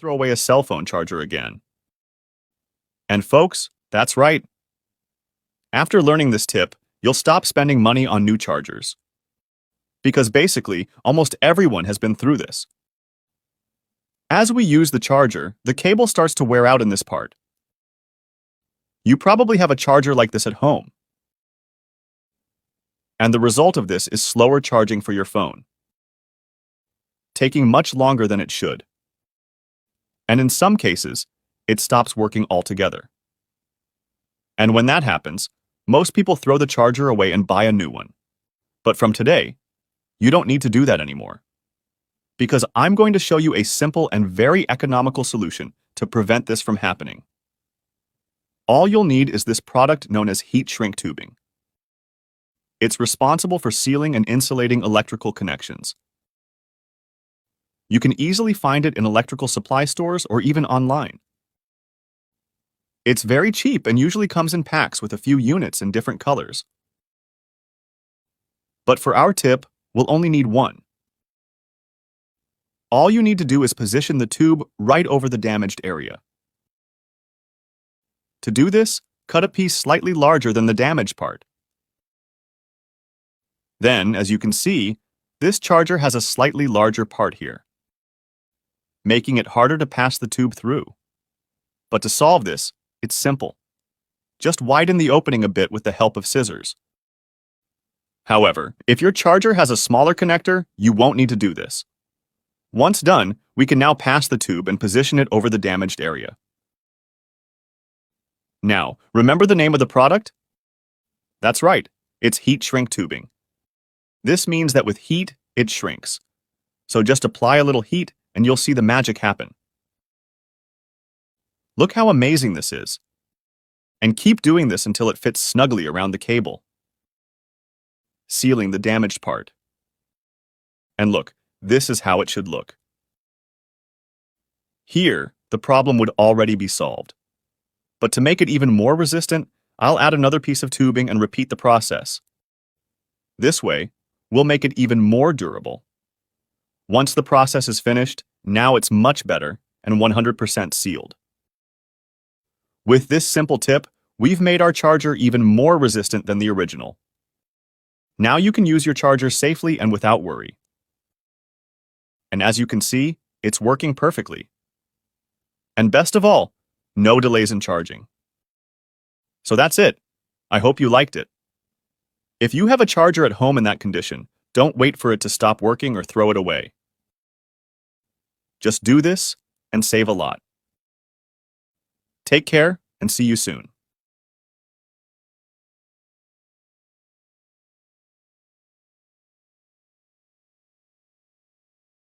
throw away a cell phone charger again. And folks, that's right. After learning this tip, you'll stop spending money on new chargers. Because basically, almost everyone has been through this. As we use the charger, the cable starts to wear out in this part. You probably have a charger like this at home. And the result of this is slower charging for your phone, taking much longer than it should. And in some cases, it stops working altogether. And when that happens, most people throw the charger away and buy a new one. But from today, you don't need to do that anymore. Because I'm going to show you a simple and very economical solution to prevent this from happening. All you'll need is this product known as heat shrink tubing. It's responsible for sealing and insulating electrical connections. You can easily find it in electrical supply stores or even online. It's very cheap and usually comes in packs with a few units in different colors. But for our tip, we'll only need one. All you need to do is position the tube right over the damaged area. To do this, cut a piece slightly larger than the damaged part. Then, as you can see, this charger has a slightly larger part here, making it harder to pass the tube through. But to solve this, it's simple. Just widen the opening a bit with the help of scissors. However, if your charger has a smaller connector, you won't need to do this. Once done, we can now pass the tube and position it over the damaged area. Now, remember the name of the product? That's right, it's heat shrink tubing. This means that with heat, it shrinks. So just apply a little heat and you'll see the magic happen. Look how amazing this is. And keep doing this until it fits snugly around the cable, sealing the damaged part. And look, this is how it should look. Here, the problem would already be solved. But to make it even more resistant, I'll add another piece of tubing and repeat the process. This way, we'll make it even more durable. Once the process is finished, now it's much better and 100% sealed. With this simple tip, we've made our charger even more resistant than the original. Now you can use your charger safely and without worry. And as you can see, it's working perfectly. And best of all, no delays in charging. So that's it. I hope you liked it. If you have a charger at home in that condition, don't wait for it to stop working or throw it away. Just do this and save a lot. Take care and see you soon.